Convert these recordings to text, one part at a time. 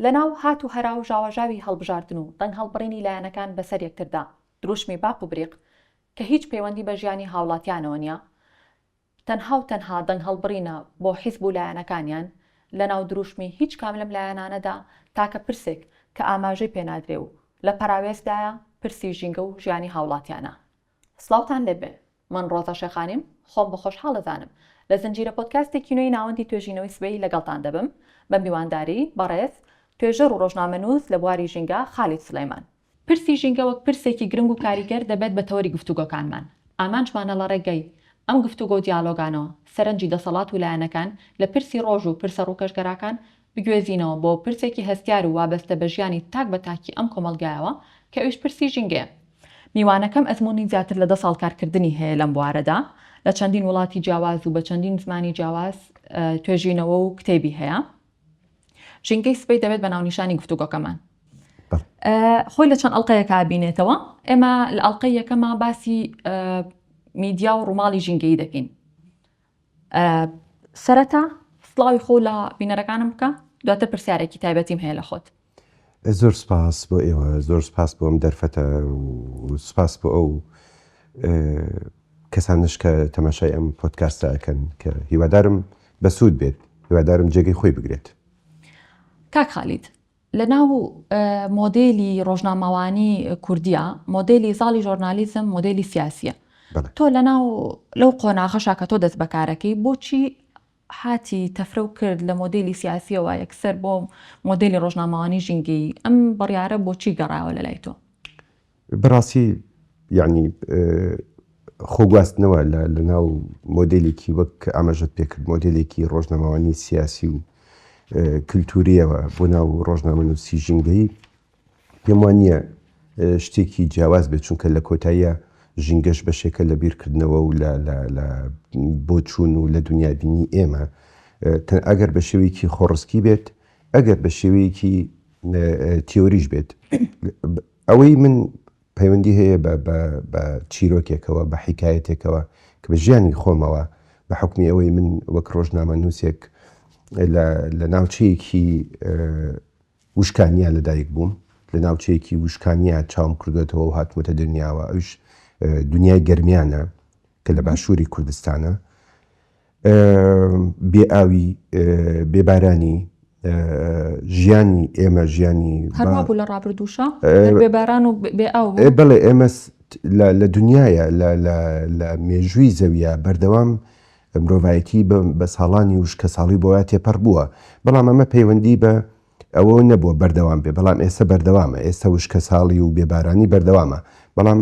لەناو هات و هەرا و ژاواژاوی هەڵبژاردن و دەنگ هەڵبڕینی لایەنەکان بەسەر یەکتردا دروشمی باق و بریق کە هیچ پەیوەندی بە ژیانی هاوڵاتیانەوە نییە، تەنها و تەنها دەنگ هەڵبڕینە بۆ حیزب و لایەنەکانیان لەناو دروشمی هیچ کام لەم لایەنانەدا تاکە پرسێک کە ئاماژەی پێنادرێ و لە پەراوێزدایە پرسی ژینگە و ژیانی هاوڵاتیانە. سڵاوتان لێبێ، من ڕۆزە شێخانیم، خۆم بە خۆشحاڵەزانم لە زنجیرە پۆدکاستی نوێی ناوەندی توێژینەوەی سبەی لەگەڵتان دەبم بە میوانداری بەڕێز توێژەر و ڕۆژنامەنووس لە بواری ژینگە خالید سلەیمان. پرسی ژینگە وەک پرسێکی گرنگ و کاریگەر دەبێت بە تەوەری گفتوگۆکانمان. ئامانجمانە لە ڕێگەی ئەم گفتوگۆ دیالۆگانەوە سەرنجی دەسەڵات و لایەنەکان لە پرسی ڕۆژ و پرسە ڕووکەشگەراکان بگوێزینەوە بۆ پرسێکی هەستیار و وابەستە بە ژیانی تاک بە تاکی ئەم کۆمەڵگایەوە کە ئەویش پرسی ژینگەیە. میوانەکەم ئەزمموی زیاتر لە 10 ساڵ کارکردنی هەیە لەم بوارەدا لە چەندین وڵاتی جیاواز و بە چەندین زمانی جیاواز توێژینەوە و کتێبی هەیە. ژینگەی سبەی دەبێت بە ناونیشانی گفتوگۆکەمان. خۆی لە چەند ئەڵلقەیەکە بینێتەوە. ئێمە لە ئەڵلقەی یەکەمە باسی میدیا و ڕووماڵی ژینگەیی دەکەین. سەرەتا سڵاوی خۆ لە بینەرەکانم بکە، دواتر پرسیارێکی تایبەتیم هەیە لە خۆت. زۆر سپاس بۆ ئێوە، زۆر سپاس بۆ ئەم دەرفەتە و سپاس بۆ ئەو کەسانش کە تەماشای ئەم پۆدکاستە ئەکەن کە هیوادارم بەسوود بێت، هیوادارم جێگەی خۆی بگرێت. کاک خالید، لە ناو مۆدێلی ڕۆژنامەوانی کوردیە مۆدێلی زاڵی ژۆرنالیزم مۆدێلی سیاسیە. تۆ لەو قۆناغەشا کە تۆ دەست بەکارەکەی بۆچی هاتی تەفرە و کرد لە مۆدێلی سیاسیەوە یەکسەر بۆ مۆدێلی ڕۆژنامەوانی ژینگەی؟ ئەم بڕیارە بۆچی گەڕاوە لە لای تۆ؟ بەڕاستی یعنی خۆگواستنەوە لە ناو مۆدێلێکی وەک ئاماژەت پێکرد مۆدێلێکی ڕۆژنامەوانی سیاسی و کللتوریەوە بۆ ناو ڕۆژنامەنووسی ژینگەی پێم وان نییە شتێکی جیاواز بێت، چونکە لە کۆتاییە ژینگەش بەشێکە لە بیرکردنەوە و لە بۆچوون و لە دنیابینی ئێمە، ئەگەر بە شێوەیەکی خۆڕسکی بێت، ئەگەر بە شێوەیەکی تیۆریش بێت. ئەوەی من پەیوەندی هەیە بە چیرۆکێکەوە بە حیکایەتێکەوە کە بە ژیانی خۆمەوە بە حکمی ئەوەی من وەک ڕۆژنامەنووسێک لە ناوچەیەکی وشکانیا لەدایک بووم، لە ناوچەیەکی وشکانیا چاوم کردوێتەوە و هاتووەتە دنیاوە. ئەوش دنیای گەرمیانە کە لە باشووری کوردستانە، بێ ئاوی بێبارانی ژیانی ئێمە ژیانی هەروە بوو لە ڕابردووشە بێباران و بێ ئاو. بەڵێ ئێمە لە دنیاە لە مێژووی زەویە بەردەوام مرۆڤایەتی بە ساڵانی وشکە ساڵی بۆە تێپەڕ بووە، بەڵام ئەمە پەیوەندی بە ئەوە نەبووە بەردەوام بێ، بەڵام ئێستا بەردەوامە، ئێستا وشکە ساڵی و بێبارانی بەردەوامە. بەڵام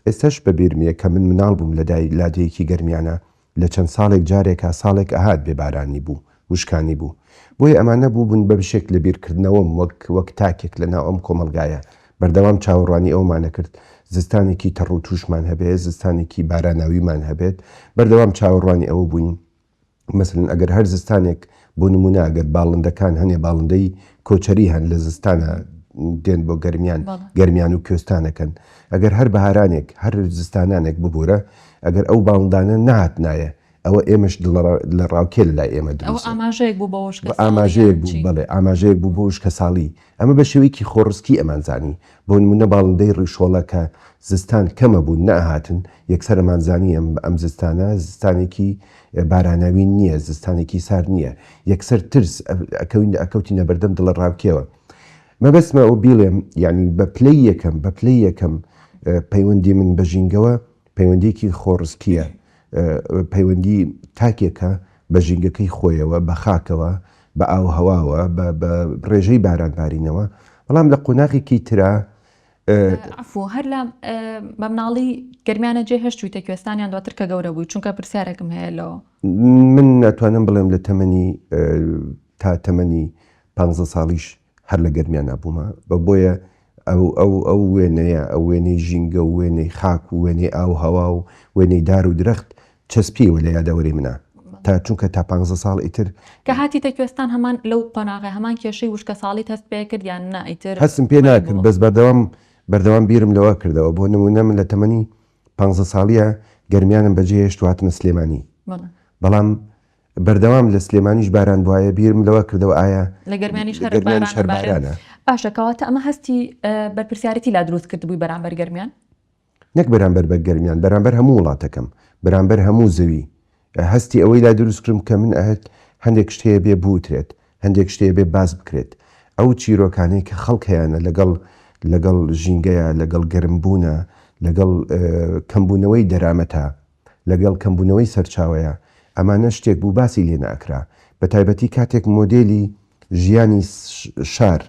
ئێستاش بەبیرمیە کە من مناڵ بووم لە لادەیەکی گەرمیانە لە چەند ساڵێک جارێکە ساڵێک ئەهات بێبارانی بوو، وشکانی بوو، بۆیە ئەمانە بوو بوون بە بشێک لە بیرکردنەوەم وەک تاکێک لە ناو ئەم کۆمەلگایە بەردەوام چاوەڕوانی ئەومانە کرد. زستانێکی تەڕ و تووشمان هەبێت، زستانێکی باراناویمان هەبێت، بەردەوام چاوەڕوانی ئەوە بووین. مەسەڵەن ئەگەر هەر زستانێک بۆ نمونە ئەگەر باڵندەکان هەنێ باڵندەی کۆچەری هەن لە زستانە دێن بۆ گەرمیان و کوێستانەکەن، ئەگەر هەر بەهارانێک هەر زستانانێک ببوورە، ئەگەر ئەو باڵندانە نهات نایە، ئەوە ئێمەش لە ڕاوکێ لای ئێمە ئاماژەیەک بوو ئاماژەیەک بوو، بڵێ ئاماژەیەک بوو بۆ وشکە ساڵی. ئەمە بە شێوەیەکی خۆڕسکی ئەمانزانی، بۆ نمونە باڵندەی ڕیشۆڵە کە زستان کەمە بوون نەهاتن، یەکسەر ئەمانزانی ئەم زستانە زستانێکی باراناوی نییە، زستانێکی سار نییە، یەکسەر ترس ئەکەوتینە بەردەم دڵە ڕاوکێوە. مەبەستمە ئەو بیڵێم یعنی بە پلەی یەکەم پەیوەندی من بە ژینگەوە پەیوەندێکی خۆڕسکیە، پەیوەندی تاکێکە بە ژینگەکەی خۆیەوە، بە خاکەوە، بە ئاو هەواوە، بە ڕێژەی بارانبارینەوە. بەڵام لە قۆناغێکی ترا عفو هەر لە بە مناڵی گەرمیانە جێ هێشتوویتە کوێستانیان دواتر کە گەورە بووی، چونکە پرسیارێکم هەیە لەوە. من ناتوانم بڵێم لە تەمەنی تا تەمەنی 15 ساڵیش هەر لە گەرمیان نبوومە، بۆیە ئەو وێنەیە، ئەو وێنەی ژینگە و وێنەی خاک و وێنەی ئاو هەوا و وێنەی دار و درەخت چەسپیوە لە یادەوەری منە، تا چونکە تا 15 ساڵ ئیتر کە هاتیتە کوێستان هەمان لەو قۆناغی هەمان کێشەی وشکە ساڵی هەست پێ کرد یان نا ئیتر هەستم پێ ناکرد، بەس بەردەوام بیرم لەوە کردەوە. بۆ نمونە من لە تەمەنی 15 ساڵیە گەرمیانم بەجێ هێشت و هاتمە سلێمانی، بەڵام بەردەوام لە سلێمانیش باران بواە بیرم لەوە کردەوە ئایا لە گەرمیانیش هەر بارانە باشە کەواتە ئەمە هەستی بەرپرسیارەتی لا دروست کرد بووی بەرامبەر گەرمیان نەک بەرامبەر بە گەرمیان بەرامبەر هەموو وڵاتەکەم بەرامبەر هەموو زەوی هەستی ئەوەی لا دروست کردم کە من ئەهێت هەندێک شتەیە بێ بوترێت هەندێک شتەیە بێ باز بکرێت ئەو چیرۆکانەی کە خەڵکیانە لەگەڵ ژینگەیە لەگەڵ گەرمبوونە لەگەڵ کەمبوونەوەی دەرامەتە لەگەڵ کەمبوونەوەی سەرچاوەیە ئەمانە شتێک بوو باسی لێ ناکرا بە تایبەتی کاتێک مۆدێلی ژیانی شار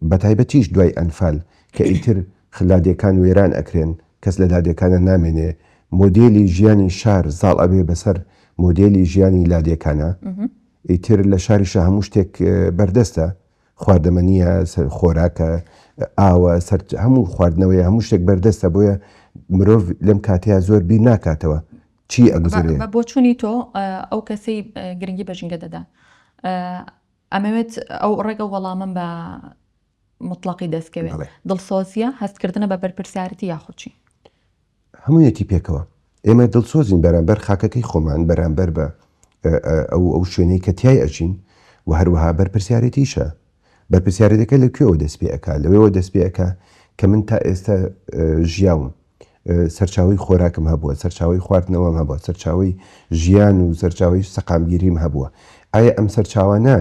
بە تایبەتیش دوای ئەنفال کە ئیتر خلادەکان وێران ئەکرێن کەس لە لادەکانە نامێنێ مۆدێلی ژیانی شار زاڵ ئەبێ بەسەر مۆدێلی ژیانی لادەکانە ئیتر لە شاریشە هەموو شتێک بەردەستە خواردەمەنیە خۆراکە ئاوە هەموو خواردنەوەی هەموو شتێک بەردەستە بۆیە مرۆڤ لەم کاتەیە زۆر بیر ناکاتەوە چی ئەگوزارێ بۆ چوونی تۆ ئەو کەسەی گرنگی بە ژینگە دەدا ئەمەوێت ئەو ڕێگە وەڵامم بە مطلقی دەستکەوێت دڵسۆزیە هەستکردنە بە بەرپرسیارەتی یاخۆچی هەموویەتی پێکەوە ئێمە دڵسۆزین بەرامبەر خاکەکەی خۆمان بەرامبەر بە ئەو شوێنەی کە تیای ئەچین و هەروەها بەرپرسیارەتیشە بەرپرسیارەتەکە لەکوێوە دەست پێەکە لەوێەوە دەست پێەکە کە من تا ئێستا ژیاوم سەرچاوی خۆراکم هەبووە سەرچاوی خواردنەوەم هەبووە سەرچاوی ژیان و سەرچاوی سەقامگیریم هەبووە ئایا ئەم سەرچاوانە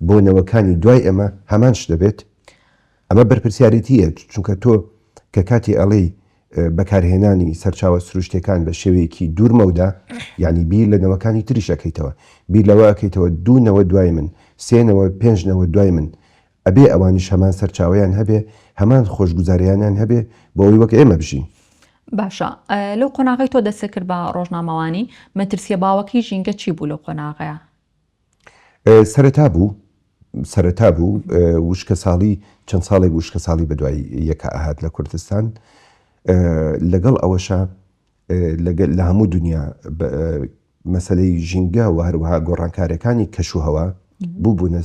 بۆ نەوەکانی دوای ئەمە هەمان شت دەبێت ئەمە بەرپرسیارەتیە چونکە تۆ کە کاتی ئەڵێی بەکارهێنانی سەرچاوە سروشتەکان بە شێوەیەکی دوورمەودا یعنی بیر لە نەوەکانی تریشەکەیتەوە بیر لەوە ئەەکەیتەوە دوونەوە دوای من سێنەوە پێنجنەوە دوای من ئەبێ ئەوانیش هەمان سەرچاویان هەبێ هەمان خۆشگوزاریانیان هەبێ بۆ ئەوی وەک ئێمە بژین باشە لەو قۆناغی تۆ دەست کرد بە ڕۆژنامەوانی مەترسیە باوەکی ژینگە چی بوو لەو قۆناغەیە سەرەتا بوو وشکە ساڵی چەند ساڵێک وشکە ساڵی بەدوای یەکە ئاهات لە کوردستان لەگەڵ ئەوەشە لە هەموو دنیا مەسلەی ژینگە و هەروەها گۆڕانکارەکانی کەشوهەوە بووبوونە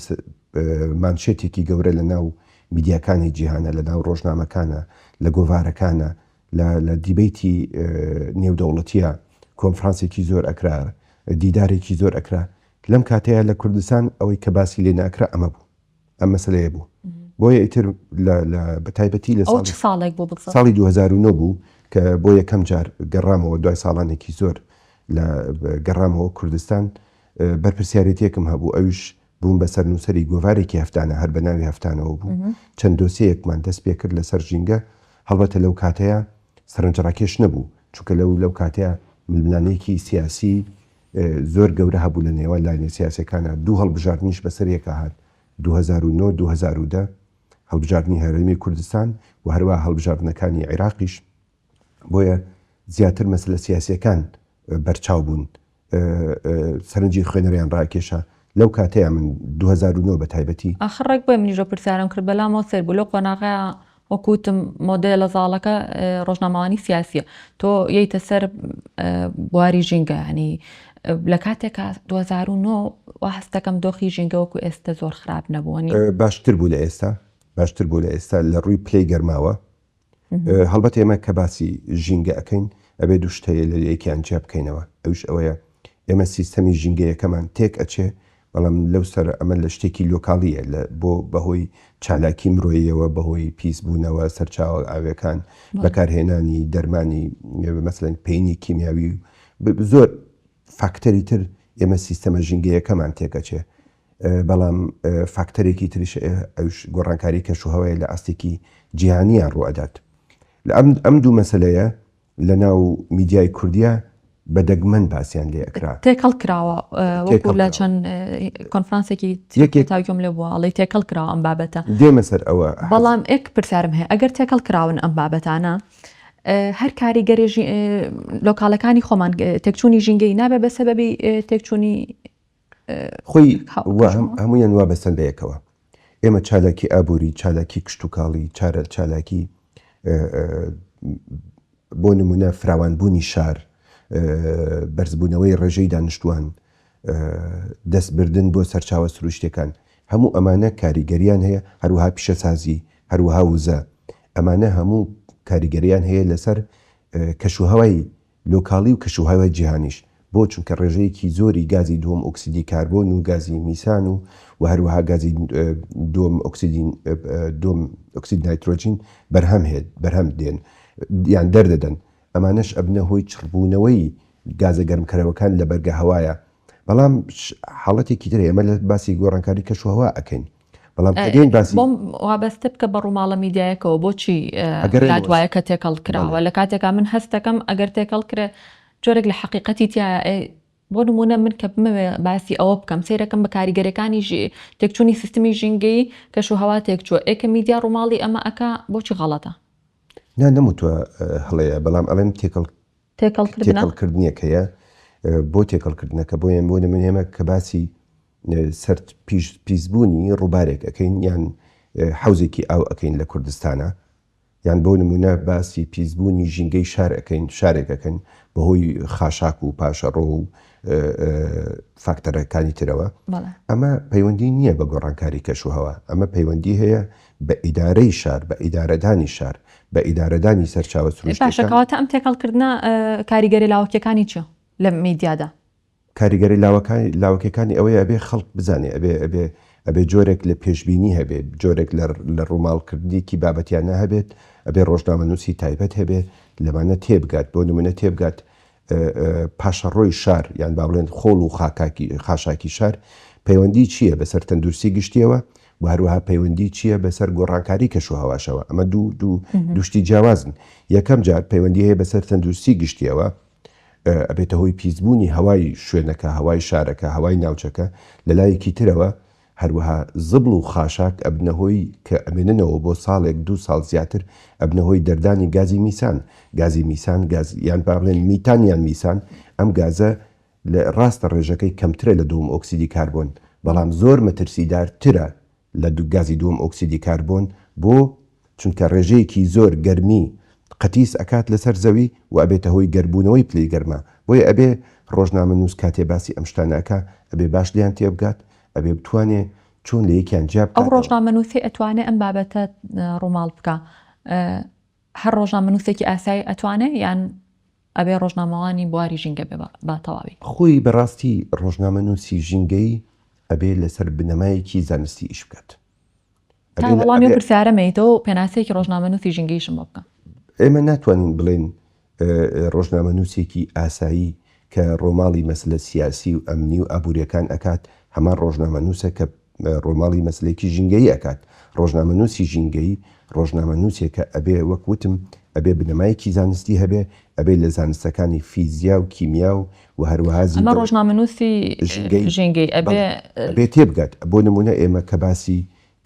مانشێتێکی گەورە لە ناو میدیاکانی جیهانە لە ناو ڕۆژنامەکانە لە گۆڤارەکانە لە دیبیتی نێودەوڵەتیە کۆنفرانسێکی زۆر ئەکرا دیدارێکی زۆر ئەکرا لەم کاتەیە لە کوردستان ئەوەی کە باسی لێ ناکرا ئەمە بوو ئەم مەسلەیە بوو بۆیە ئیتر بەتایبەتی لە ساڵی 2009 بوو کە بۆ یەکەم جار گەڕامەوە دوای ساڵانێکی زۆر لە گەڕامەوە کوردستان بەرپرسیارەتێکم هەبوو ئەوش بووم بەسەر نووسری گۆڤارێکی هەفتانە هەر بە ناوی هەفتانەوە بوو چەند دۆسیەکمان دەست پێ کرد لەسەر ژینگە هەڵبەتە لەو کاتەیە سەرنجڕاکێش نەبوو چونکە لەو کاتەیە ململانەیەکی سیاسی زۆر گەورە هەبوو لە نێوان لاینە سیاسەکانە دوو هەڵبژاردنیش بەسەر یەکە هات 2009-2010 هەڵبژاردننی هەرێمی کوردستان و هەروە هەڵبژاردنەکانی عێراقیش بۆیە زیاتر مەسلە سیاسیەکان بەرچاو بوون سەرنجی خوێنەریان ڕاکێشە لەو کاتەیە من 2009 بە تایبەتی ئاخڕێک بۆ منیژە پرسیارم کرد بەلامەوە سەر بوو لەو قۆناغەیە وەکوتم مۆدێلە زاڵەکە ڕۆژنامەوانی سیاسیە تۆ یەیتە سەر بواری ژینگە ینی لە کاتێکە 2009 وا هەستەکەم دۆخی ژینگە وەکو ئێستا زۆر خراپ نەبووەنی باشتر بوو لە ئێستا لە ڕووی پلەی گەرماوە هەڵبەت ئێمە کە باسی ژینگە ئەەکەین ئەبێ دوو شتەیە لە یەکیان جیا بکەینەوە ئەوش ئەوەیە ئێمە سیستەمی ژینگەیەکەمان تێک ئەچێ بەڵام لەو سەر ئەمە لە شتێکی لۆکاڵیە بۆ بەهۆی چالاکی مرۆیەوە بەهۆی پیسبوونەوە سەرچاوە ئاوەکان بەکارهێنانی دەرمانی مەسەڵەن پێینی کیمیاوی زۆر فاکتەری تر ئێمە سیستەمە ژینگەیەکەمان تێکەچێ بەڵام فاکتەرێکی تریش ئەوش گۆڕانکاری کەشوهەوەیە لە ئاستێکی جیهانیان ڕوئەدات لە ئەم دوو مەسەلەیە لە ناو میدیای کوردیە بەدەگمەن باسییان لێ ئەکرا تێکەڵ کراوە وەکو لە چەند کۆنفرانسێکی تاویۆم لێ بووە ئەڵی تێکەڵ کراوە ئەم بابەتە دێمە سەر ئەوە بەڵام ئێک پرسیارم هەیە ئەگەر تێکەڵ کراون ئەم بابەتانە هەر کاریگەری لۆکاڵەکانی خۆمان تێکچوونی ژینگەی نابێ بە سەبەبی تێکچوونی خۆی هەمویان وا بەسەن بەیەکەوە ئێمە چالاکی ئابووری چالاکی کشت و کاڵی چالاکی بۆ نمونە فراوانبوونی شار بەرزبوونەوەی ڕێژەی دانیشتوان دەستبردن بۆ سەرچاوە سروشتەکان هەموو ئەمانە کاریگەریان هەیە هەروها پیشەسازی هەروها وزە ئەمانە هەموو کاریگەریان هەیە لەسەر کەشوهەوای لۆکاڵی و کەشوهەوای جیهانیش بۆ چونکە ڕێژەیەکی زۆری گازی دووەم ئۆکسیدی کاربۆن و گازی میسان و هەروەها گازی دووەم ئۆکسید نایترۆجین بەرهەم دێن یان دەردەدەن ئەمانەش ئەبنە هۆی چڕبوونەوەی گازە گەرمکەرەوەکان لە بەرگە هەوایە بەڵام حاڵەتێکی تر ئێمە لە باسی گۆڕانکاری کەشوهەوا ئەکەین بەڵام بۆم وابەستە بکە بە ڕووماڵە میدیایەکەوە بۆچی لادوایە کە تێکەڵ کراوە لە کاتێکا من هەستەکەم ئەگەر تێکەڵ کرێ جۆرێک لە حەقیقەتی تایە بۆ نمونە من کە بمەوێ باسی ئەوە بکەم سیرەکەم بە کاریگەرەکانی تێکچوونی سیستمی ژینگەی کەشوهەوا تێکچووە ئێکە میدیا ڕووماڵی ئەمە ئەکا بۆچی غەڵەتە نەموتوە هەڵەیە بەڵام ئەڵێم تێکەڵکردنیەکەیە بۆ تێکەڵکردنەکە بۆ بۆ نمونێمە کە باسی سەر پیسبوونی ڕووبارێک ئەەکەین یان حوزێکی ئاو ئەەکەین لە کوردستانە یان بۆ نمونە باسی پیسبوونی ژینگەی شار ئەەکەین شارێکەکەن بەهۆی خاشاک و پاشەڕۆ و فاکتەرەکانی ترەوە ئەمە پەیوەندی نییە بە گۆڕانکاری کەشوهەوا ئەمە پەیوەندی هەیە بە ئیدارەی شار بە ئیدارەدانی شار بە ئیدارەدانی سەرچاوە سروشتەکەواتە ئەم تێکەڵکردنە کاریگەری لاوەکیەکانی چیە لە میدیادا کاریگەری لاوەکیەکانی ئەوەیە ئەبێ خەڵک بزانێ ئەبێ جۆرێک لە پێشبینی هەبێت جۆرێک لە ڕووماڵکردنیکی بابەتیانە هەبێت ئەبێ ڕۆژنامەنووسی تایبەت هەبێت لەمانە تێبگات بۆ نمونە تێبگات پاشەڕۆی شار یان با بڵێن خۆڵ و خاشاکی شار پەیوەندی چییە بەسەر تەندروستی گشتیەوە و هەروەها پەیوەندی چییە بەسەر گۆڕانکاری کەشوهەواشەوە ئەمە دوشتی جیاوازن یەکەم جار پەیوەندی هەیە بەسەر تەندروستی گشتیەوە ئەبێتە هۆی پیسبوونی هەوای شوێنەکە هەوای شارەکە هەوای ناوچەکە لەلایەکی ترەوە هەروەها زبڵ و خاشاک ئەبنەهۆی کە ئەمێننەوە بۆ ساڵێک 2 ساڵ زیاتر ئەبنەهۆی دەردانی گازی میسان یان باڵێن میتانیان میسان ئەم گازە لە ڕاستە ڕێژەکەی کەمترە لە دووەم ئۆکسیدی کاربۆن بەڵام زۆر مەترسیدارترە لە گازی دووەم ئۆکسیدی کاربۆن بۆ چونکە ڕێژەیەکی زۆر گەرمی قەتیس ئەکات لەسەر زەوی و ئەبێتە هۆی گەربوونەوەی پلەی گەرمە بۆیە ئەبێ ڕۆژنامەنووس کاتێ باسی ئەم شتانەکە ئەبێ باش لیان تێبگات ئەبێ بتوانێ چۆن لە یەکیان جاب ئەو ڕۆژنامەنووسی ئەتوانێت ئەم بابەتە ڕووماڵ بکە هەر ڕۆژنامەنووسێکی ئاسایی ئەتوانێت یان ئەبێ ڕۆژنامەوانی بواری ژینگە بێ بە تەواوی خۆی بەڕاستی ڕۆژنامەنووسی ژینگەی ئەبێ لەسەر بنەمایەکی زانستی ئیش بکات وەڵامی پرسیارەمەیتەوە پێناسەیەکی ڕۆژنامەنووسی ژینگەیشم بۆ بکە ئێمە ناتوانین بڵێن ڕۆژنامەنووسێکی ئاسایی کە ڕۆماڵی مەسلە سیاسی و ئەمنی و ئابوووریەکان ئەکات هەمان ڕۆژنامەنووسە کە ڕۆماڵی مەسلێکی ژینگەی ئەکات ڕۆژنامەنووسی ژینگەی ڕۆژنامەنووسێکە ئەبێ وەکوتم ئەبێ بنەمایەکی زانستی هەبێ ئەبێ لە زانستەکانی فیزیا و کیمیا و هەروەها ئەمە ڕۆژنامەنووسی ژینگەی ئەبێ تێبگات بۆ نمونە ئێمە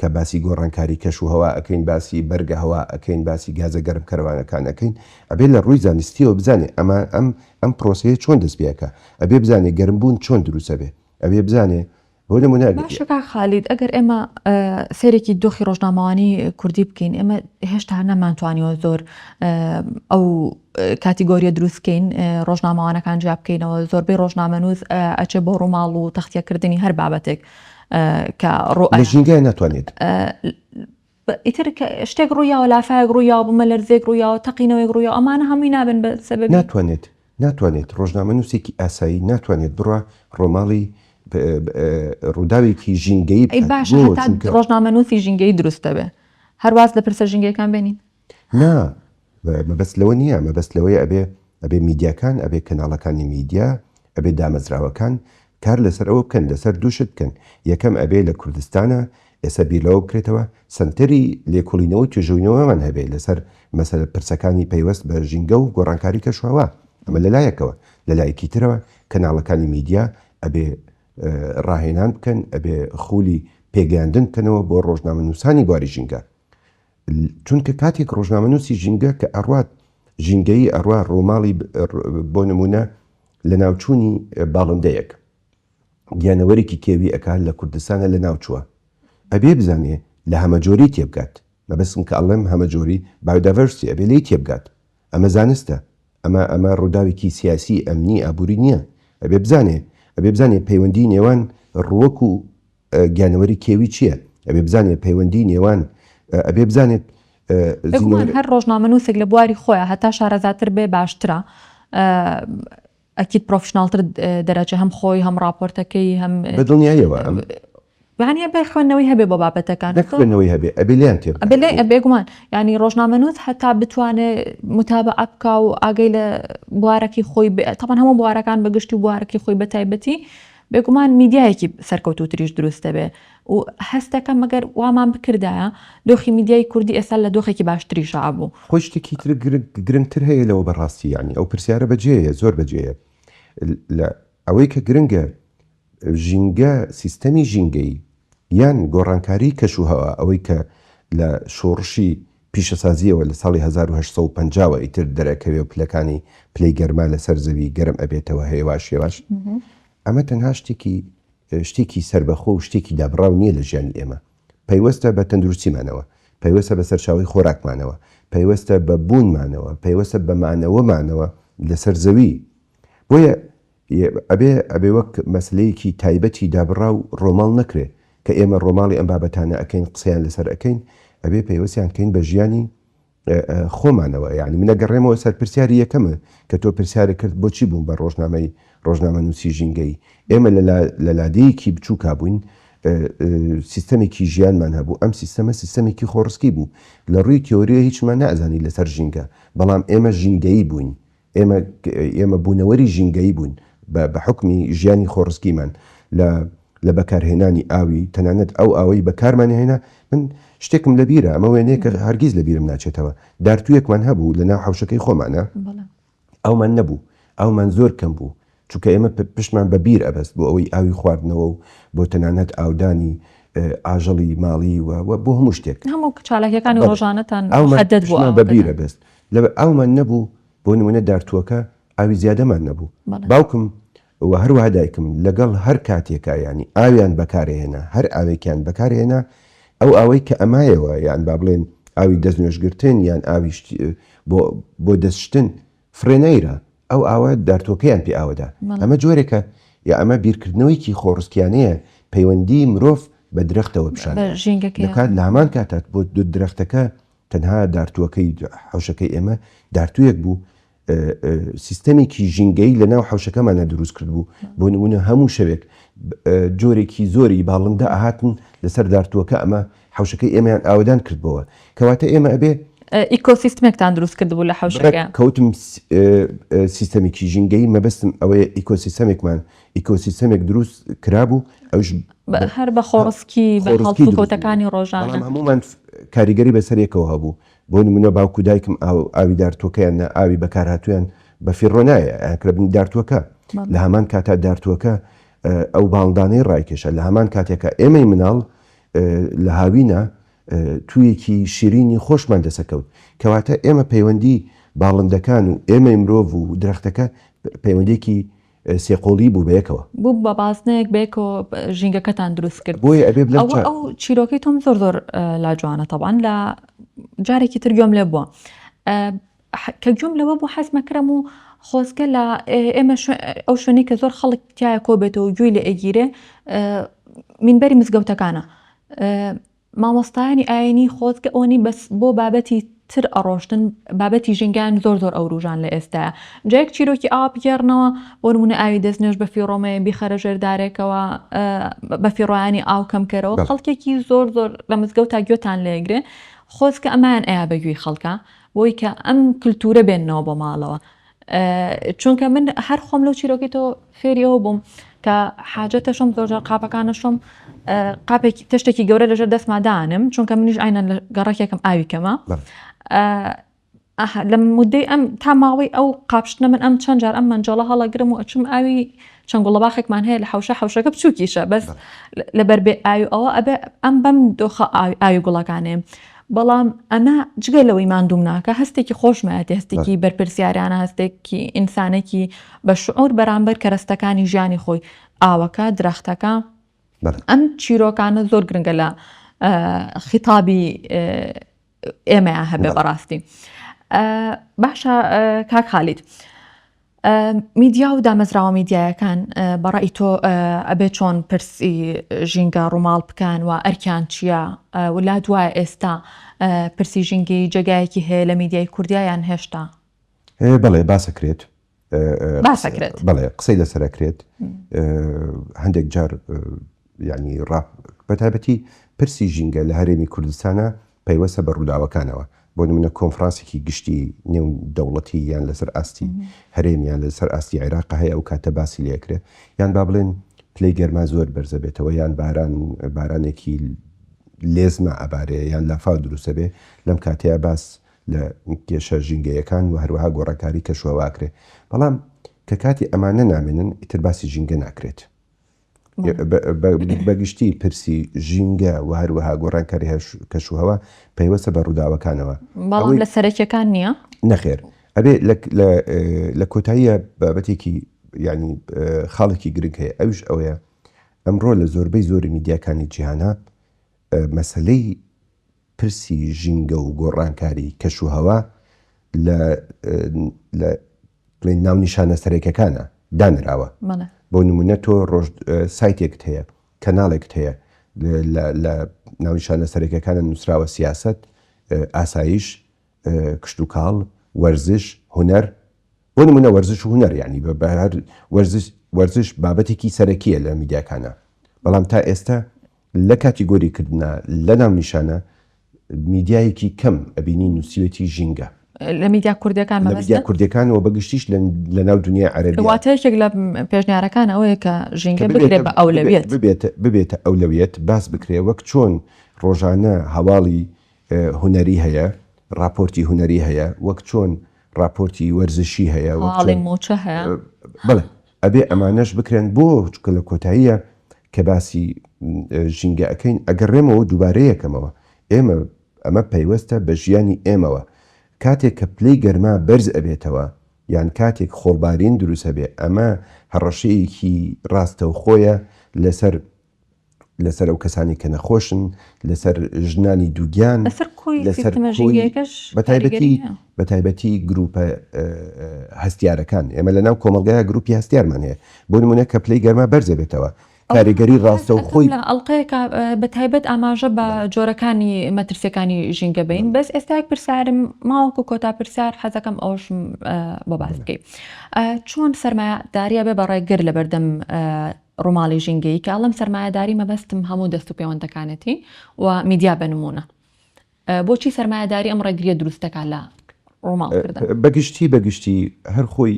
کە باسی گۆڕانکاری کەشوهەوا ئەەکەین باسی بەرگە هەوا ئەەکەین باسی گازە گەرم کەروانەکان ئەەکەین ئەبێ لە ڕووی زانستیەوە بزانێ ئەم پرۆسەیە چۆن دەست پێەکە ئەبێ بزانێ گەرمبوون چۆن دروستە بێ ئەبێ بزانێ بۆ نمونە باشەکە خالید ئەگەر ئێمە سێرێکی دۆخی ڕۆژنامەوانی کوردی بکەین ئێمە هێشتا نەمانتوانیەوە زۆر ئەو کاتیگۆریە دروستکەین ڕۆژنامەوانەکان جیا بکەینەوە زۆربەی ڕۆژنامەنووس ئەچێ بۆ ڕووماڵ و تەختیەکردنی هەر بابەتێک کە لە ژینگای ناتوانێت ئیتر شتێک ڕوویاوە لافایەک ڕوویاوە بمە لەرزێک ڕوویاوە تەقینەوەی ڕوویاوە ئەمانە هەمووی نابن بە سەبەبی ناتوانێت ڕۆژنامەنووسێکی ئاسایی ناتوانێت بڕە ڕۆماڵی ڕووداوێکی ژینگەی باش ڕۆژنامەنووسی ژینگەی دروستە بێ هەرواز لە پرسە ژینگەیەکان بێنین مەبەست لەوە نییە مەبەست لەوەی ئەبێ میدیاکان ئەبێ کەناڵەکانی میدیا ئەبێ دامەزراوەکان کار لەسەر ئەوە بکەن لەسەر دووشت بکەن یەکەم ئەبێ لە کوردستانە ئێستا بیرەوە بکرێتەوە سنتەری لێکۆڵینەوەی توێژەوینەوەمان هەبێ لەسەر مەسەلە پرسەکانی پەیوەست بە ژینگە و گۆڕانکاری کەشوهەوا ئەمە لەلایەکەوە لەلایەکی ترەوە کەناڵەکانی میدیا ئەبێ ڕاهێنان بکەن ئەبێ خولی پێگەیاندن بکەنەوە بۆ ڕۆژنامەنووسانی بواری ژینگە چونکە کاتێک ڕۆژنامەنووسی ژینگە کە ئەڕوات ژینگەی ئەڕوا ڕۆماڵی بۆ نمونە لە ناوچوونی باڵندەیەک گیانەوەرێکی کێوی ئەکات لە کوردستانە لە ناوچووە ئەبێ بزانێ لە هەمەجۆری تێبگات مەبەستم کە ئەڵێم هەمەجۆری بایۆدایڤەرسیتی ئەبێ لێی تێبگات ئەمە زانستە ئەمە ڕووداوێکی سیاسی ئەمنی ئابووری نییە ئەبێ بزانێ پەیوەندی نێوان ڕووەک و گیانەوەری کێوی چییە ئەبێ بزانێ پەیوەندی نێوان ئەبێ بزانێت هەر ڕۆژنامەنووسێک لە بواری خۆیان هەتا شارەزاتر بێ باشترە ئەکیید پرۆفشناڵتر دەرەجە هەم خۆی هەم ڕاپۆرتەکەی هەم بە دڵنیایەوە ئەم یعنی بە خوێندنەوەی هەبێ بۆ بابەتەکان نەخوێنەوەی هەبێ ئەبێ لیان تێ بێگومان ینی ڕۆژنامەنووس هەتا بتوانێت متابعە بکا و ئاگەی لە بوارەکی خۆی تاپان هەموو بوارەکان بەگشتی و بوارەکی خۆی بە تایبەتی بێگومان میدیایەکی سەرکەوتوتریش دروستە بێ و هەستەکە مەگەر وامان بکردایە دۆخی میدیای کوردی ئێستا لە دۆخێکی باشتریش بوو خۆی شتێکی تر گرنگتر هەیە لەوە بەڕاستی ینی ئەو پرسیارە بەجێیە زۆر بەجێیە لە ئەوەی کە گرنگە ژینگە سیستەمی ژینگەی یان گۆڕانکاری کەشوهەوە ئەوەی کە لە شۆڕشی پیشەسازیەوە لە ساڵی 1950 ئیتر دەرەکەوێ و پلەکانی پلەی گەرما لەسەر زەوی گەرم ئەبێتەوە هێواش ئەمە تەنها شتێکی سربەخۆ و شتێکی دابڕاو نییە لە ژیانی ئێمە پەیوەستە بە تەندروستیمانەوە پەیوەستە بە سەرچاوی خۆراکمانەوە پەیوەستە بە بوونمانەوە پەیوەستە بە مانەوەمانەوە لەسەر زەوی بۆیە ئەبێ وەک مەسلەیەکی تایبەتی دابڕاو ڕۆماڵ نەکرێ کە ئێمە ڕۆماڵی ئەم بابەتانە ئەەکەین قسەیان لەسەر ئەەکەین ئەبێ پەیوەستیان کەین بە ژیانی خۆمانەوە یعنی منەگەڕێمەوە سەر پرسیاری یەکەمە کە تۆ پرسیارە کرد بۆچی بووم بە ڕۆژنامە نووسی ژینگەی ئێمە لە لادەیەکی بچووکا بووین سیستەمێکی ژیانمان هەبوو ئەم سیستەمێکی خۆڕسکی بوو لە ڕووی تیۆریە هیچمان نازانی لەسەر ژینگە بەڵام ئێمە ژینگەیی بووین ئێمە بوونەوەری ژینگەیی بوون بە حکمی ژیانی خۆڕسکیمان لە بەکارهێنانی ئاوی تەنانەت ئەو ئاوەی بەکارمانهێنا من شتێکم لە بیرە ئەمە وێنەیە کە هەرگیز لە بیرم ناچێتەوە دارتوویەکمان هەبوو لە ناو حەوشەکەی خۆمانە ئەومان نەبوو ئەومان زۆر کەم بوو چونکە ئێمە پشتمان بە بیر ئەبەست بۆ ئەوەی ئاوی خواردنەوە و بۆ تەنانەت ئاودانی ئاژەڵی ماڵی و بۆ هەموو شتێک هەموو چالاکیەکانی ڕۆژانەتان حەدەت بوو بە بیر ئەبەست لە ئەومان نەبوو بۆ نمونە دارتووەکە ئاوی زیادەمان نەبوو باوکم و هەروەها دایکم لەگەڵ هەر کاتێکە ینی ئاویان بەکارهێنا هەر ئاوێکیان بەکارهێنا ئەو ئاوەی کە ئەمایەوە یان با بڵێن ئاوی دەستنوێژگرتن یان ئاوی بۆ دەستشتن فرێنەیرە ئەو ئاوە دارتۆکەیان پێ ئاوەدا ئەمە جۆرێکە یا ئەمە بیرکردنەوەیکی خۆڕسکیانەیە پەیوەندی مرۆڤ بە درەختەوە بشان لە هەمان کاتات بۆ دو درەختەکە تەنها دارتووەکەی حەوشەکەی ئێمە دارتوویەک بوو سیستەمێکی ژینگەی لە ناو حەوشەکەمانە دروست کرد بوو بۆ نمونە هەموو شەوێک جۆرێکی زۆری باڵندە ئاهاتن لەسەر دارتووەکە ئەمە حەوشەکەی ئێمەیان ئاودان کردبەوە کەواتە ئێمە ئەبێ ئیکۆسیستمێکتان دروست کردبوو لە حەوشەکە کەوتم سیستەمێکی ژینگەی مەبەستم ئەوەیە ئیکۆسیستەمێکمان ئیکۆسیستەمێک دروست کرابوو ئەوش هەر بە خۆڕسکی بە هەڵسوکەوتەکانی ڕۆژانە هەمومان کاریگەری بەسەرێکەوە هەبوو بۆ نمونە باوکو دایکم ئاوی دارتووەکەیان ئاوی بەکارهاتویان بە فیڕۆنایە ئەکرەبنی دارتووەکە لە هەمان کاتا دارتووەکە ئەو باڵدانەی ڕایکێشە لە هەمان کاتێکە ئێمەی مناڵ لە هاوینە تویەکی شیرینی خۆشمان دەسەکەوت کەواتە ئێمە پەیوەندی باڵندەکان و ئێمەی مرۆڤ و درەختەکە پەیوەندێکی سێقۆڵی بوو بەیەکەوە بوو بە بازنێک بێکەوە ژینگەکەتان دروست کرد بۆیە ئەبێ ئەو چیرۆکەی تۆم زۆر لا جوانە تەبان لە جارێکی تر گوێم لێ بووە کە گوێم لەوە بوو حەزمەکرم و خۆزگە لە ئێمە ئەو شوێنەی کە زۆر خەڵک تایە کۆ بێتەوە گوێی لێ ئەگیرێ مینبەری مزگەوتەکانە مامۆستایانی ئاینی خۆزگە ئەوەنی بەس بۆ بابەتی تر ئەڕۆشتن بابەتی ژینگیان زۆر ئەو ڕوژان لە ئێستاە جایەک چیرۆکی ئاوا بگێڕنەوە بۆ نمونە ئاوی دەستنوێژ بە فیڕۆمەیە بیخەرە ژێردارێکەوە بە فیڕۆیانی ئاو کەمکەرەوە خەڵکێکی زۆر لە مزگەوت تا گوێتان لێگرێ خۆزکە ئەمان ئەیا بەگوێی خەڵکە بۆی کە ئەم کللتورە بێننەوە بۆ ماڵەوە چونکە من هەر خۆم لەو چیرۆکی تۆ فێریەوە بووم کە حاجەتەشم زۆرجار قاپەکانشم قاپێکی تشتێکی گەورە لەژێر دەستمادانم چونکە منیش ئاینە لە گەڕێکێکم ئاوی کەمە لە مودەی ئەم تا ماوەی ئەو قاپشتنە من ئەم چەند جار ئەم منجەڵە هەڵەگرم و ئەچم ئاوی چەند گوڵەباخێکمان هەیە لە حەوشەکە بچووکیشە بەس لەبەر بێ ئاوی ئەوە ئەبێ ئەم بەم دۆخە ئاوی گوڵەکانێ بەڵام ئەمە جگە لەوەی مادوم ناکە هەستێکی خۆشمەتی هەستێکی بەرپرسیارانە هەستێکی ئینسانێکی بە شعور بەرامبەر کەرەستەکانی ژیانی خۆی ئاوەکە درەختەکە ئەم چیرۆکانە زۆر گرنگە لە خیتابی ئێمەیان هەبێ بەڕاستی باشە کاک خالید میدیا و دامەزراوە میدیایەکان بەڕای تۆ ئەبێ چۆن پرسی ژینگە ڕووماڵ بکەن و ئەرکیان چییە ولا دوایە ئێستا پرسی ژینگی جێگایەکی هەیە لە میدیای کوردیایان هێشتا بەڵێ باسەکرێت باسەکرێت بەڵێ قسەی لەسەرەکرێت هەندێک جار ینی بەتابەتی پرسی ژینگە لە هەرێمی کوردستانە پەیوەسە بە ڕووداوەکانەوە بۆ نمونە کۆنفرانسێکی گشتی نێو دەوڵەتی یان لەسەر ئاستی هەرێمیان لەسەر ئاستی عێراق هەیە ئەو کاتە باسی لێکرێت یان با بڵێن پلەی گەرما زۆر بەرزە بێتەوە یان بارانێکی لێزمە ئەبارەیە یان لافاو دروستە بێ لەم کاتەیە باس لە کێشە ژینگەیەکان و هەروەها گۆڕەکاری کەشوهەواکرێ بەڵام کە کاتی ئەمانە نامێنن ئیتر باسی ژینگە ناکرێت بەگشتی پرسی ژینگە و هەروەها گۆڕانکاری کەشوهەوا پەیوەسە بە ڕووداوەکانەوە بەڵام لە سەرەکیەکان نییە نەخێر ئەبێ لە کۆتاییە بابەتێکی ینی خاڵێکی گرنگ هەیە ئەوش ئەوەیە ئەمڕۆ لە زۆربەی زۆری میدیاکانی جیهانە مەسەلەی پرسی ژینگە و گۆڕانکاری کەشوهەوا لە ناونیشانە سەرەکیەکانە دانراوە بۆ نمونە تۆ سایتێکت هەیە کەناڵێکت هەیە لە ناونیشانە سەرەکیەکانە نووسراوە سیاست ئاسایش کشت و کاڵ وەرزش هونەر بۆ نمونە وەرزش و هونەر ینی بە هەر وەرزش بابەتێکی سەرەکیە لە میدیاکانە بەڵام تا ئێستا لە کاتیگۆریکردنە لە ناونیشانە میدیایەکی کەم ئەبینی نووسیوەتی ژینگە لە میدیا کوردەکان میدیا کوردەکانەوە بەگشتیش لە ناو دنیای عەرەبی واتەیەکێک لە پێشنیارەکان ئەوەیە کە ژینگە بکرێت بە ئەولەویەت ببێتە ئەولەویەت باس بکرێ وەک چۆن ڕۆژانە هەواڵی هونەری هەیە راپۆرتی هونەری هەیە وەک چۆن راپۆرتی وەرزشی هەیە موچە هەیە بڵێ ئەبێ ئەمانەش بکرێن بۆ چکە لە کۆتاییە کە باسی ژینگە ئەەکەین ئەگەڕێمەوە دووبارەیەکەمەوە ئەمە پەیوەستە بە ژیانی ئێمەوە کاتێک کە پلەی گەرما بەرز ئەبێتەوە یان کاتێک خۆڵبارین دروستە بێ ئەمە هەڕەشەیەکی ڕاستە و خۆیە لەسەر ئەو کەسانی کە نەخۆشن لەسەر ژنانی دووگیان بە تایبەتی گروپە هەستیارەکان ئێمە لە ناو کۆمەلگایە گروپی هەستیارمان هەیە بۆ نمونە کە پلەی گەرما بەرزە بێتەوە کاریگەری ڕاستە و خۆی ئەڵلقەیەکە بە تایبەت ئاماژە بە جۆرەکانی مەترسیەکانی ژینگە بین بەس ئێستاک پرسیارم ماوەکو کۆتا پرسیار حەزەکەم ئەوشم بۆ باس بکەیت چۆن سەرمایەداریە بێ بەڕێگر لە بەردەم ڕووماڵی ژینگەی کە ئەڵم سەرمایەداری مەبەستم هەموو دەست و پەیوەندەکانەتی و میدیا بنمونە بۆچی سەرمایەداری ئەم ڕێگریە دروستەکە لە ڕووماڵکردن بەگشتی هەر خۆی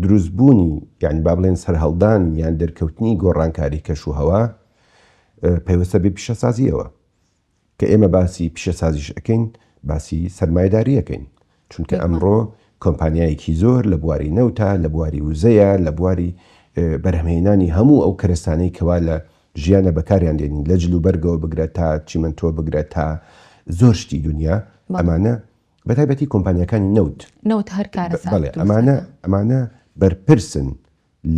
دروستبوونی یعنی با بڵێن سەرهەڵدان یان دەرکەوتنی گۆڕانکاری کەشوهەوا پەیوەستە بێ پیشەسازیەوە کە ئێمە باسی پیشەسازیش ئەەکەین باسی سەرمایەداری ئەەکەین چونکە ئەمڕۆ کۆمپانیایەکی زۆر لە بواری نەوتە لە بواری وزەیە لە بواری بەرهەمهێنانی هەموو ئەو کەرستانەی کەوا لە ژیانە بەکاریان دێنین لە جلوبەرگەوە بگرێت تا چیمەنتۆ بگرێت تا زۆر شتی دنیا ئەمانە بەتایبەتی کۆمپانیەکانی نەوت هەر بەڵێ ئەمانە بەرپرسن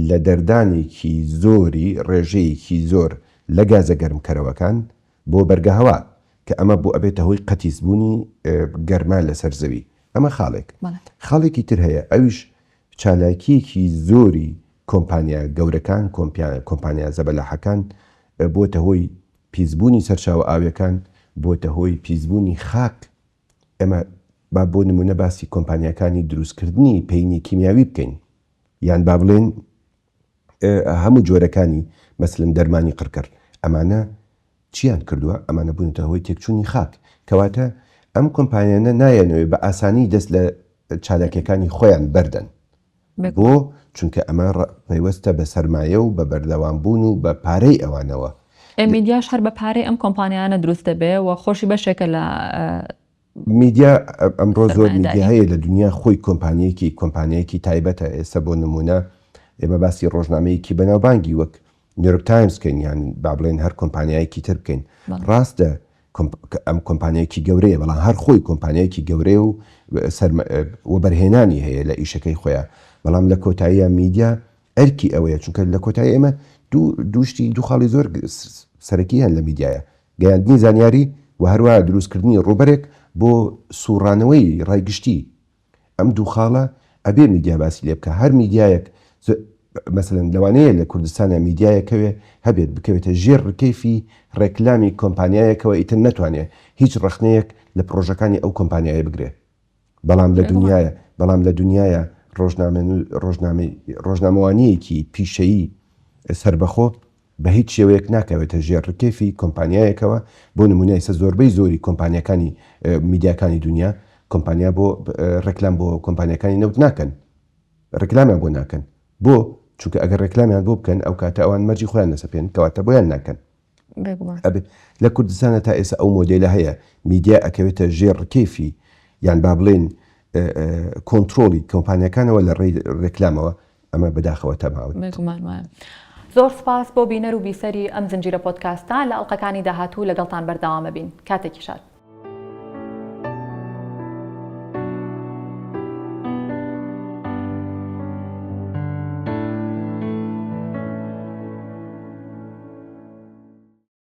لە دەردانێکی زۆری ڕێژەیەکی زۆر لە گازە گەرمکەرەوەکان بۆ بەرگەهەوا کە ئەمە بۆ ئەبێتە هۆی قەتیسبوونی گەرما لەسەر زەوی ئەمە خاڵێکی تر هەیە ئەویش چالاکیەکی زۆری کۆمپانیا گەورەکان کۆمپانیا زەبەلاحەکان بۆتە هۆی پیسبوونی سەرچاوە ئاویەکان بۆتە هۆی پیسبوونی خاک ئەمە با بۆ نمونە باسی کۆمپانیەکانی دروستکردنی پەینی کیمیاوی بکەین یان با بڵێن هەموو جۆرەکانی مەسلن دەرمانی قڕکەر ئەمانە چیان کردووە ئەمانە بوونتە هۆی تێکچوونی خاک کەواتە ئەم کۆمپانیانە نایەنەوەی بە ئاسانی دەست لە چالاکیەکانی خۆیان بەردەن بۆ چونکە ئەمە پەیوەستە بە سەرمایە و بە بەردەوامبوون و بە پارەی ئەوانەوە میدیاش هەر بە پارەی ئەم کۆمپانیانە دروست دەبێ و خۆشی بەشێکە لە میدیا ئەمڕۆ زۆر میدیا هەیە لە دنیا خۆی کۆمپانیایەکی تایبەتە ئێستا بۆ نمونە ئێمە باسی ڕۆژنامەیەکی بەناوبانگی وەک نیویۆرک تایمز بکەین یان با بڵێن هەر کۆمپانیایەکی تر بکەین ڕاستە ئەم کۆمپانیایەکی گەورەیە بەڵام هەر خۆی کۆمپانیایەکی گەورەیە و بەرهێنانی هەیە لە ئیشەکەی خۆیان بەڵام لە کۆتاییە میدیا ئەرکی ئەوەیە چونکە لە کۆتایی ئێمە دوو خاڵی زۆر سەرەکی هەن لە میدیایە گەیاندنی زانیاری و هەروە دروستکردنی ڕوبەرێک بۆ سوڕانەوەی ڕایگشتی ئەم دوو خاڵە ئەبێ میدیا باسی لێ بکە هەر میدیایەک مەسەلەن لەوانەیە لە کوردستانە میدیایەکەوێ هەبێت بکەوێتە ژێر ڕکەیفی ڕێکلامی کۆمپانیایەکەوە ئیتر نەتوانێت هیچ ڕخنەیەک لە پرۆژەکانی ئەو کۆمپانیایە بگرێت بەڵام لە دنیاە ڕۆژنامەوانیەکی پیشەیی سربەخۆ بە هیچ شێوەیەک ناکەوێتە ژێڕکێفی کۆمپانیایەکەوە. بۆ نمونای سە زۆربەی زۆری کۆمپانیەکانی میدیاکانی دنیا کۆمپانیا بۆ ڕێکلام بۆ کۆمپانیەکانی نەوت ناکەن، ڕێکلامیان بۆ ناکەن. بۆ چونکە ئەگەر ڕێکلامیان بۆ بکەن ئەو کاتە ئەوان مەرجی خۆیان نەسەپێن کەواتە بۆیان ناکەن. لە کوردستانە تا ئێستا ئەو مۆدێلە هەیە، میدیا ئەکەوێتە ژێڕکێفی یان با بڵێن کۆنتترۆلی کۆمپانیەکانەوە لە ڕێی ڕێکلامەوە. ئەمە بەداخەوە تەماوت. زۆر سپاس بۆ بینەر و بیسەری ئەم زنجیرە پۆدکاستە. لە ئەڵلقەکانی داهاتوو لەگەڵتان بەردەوامە بین. کاتێکی شاد.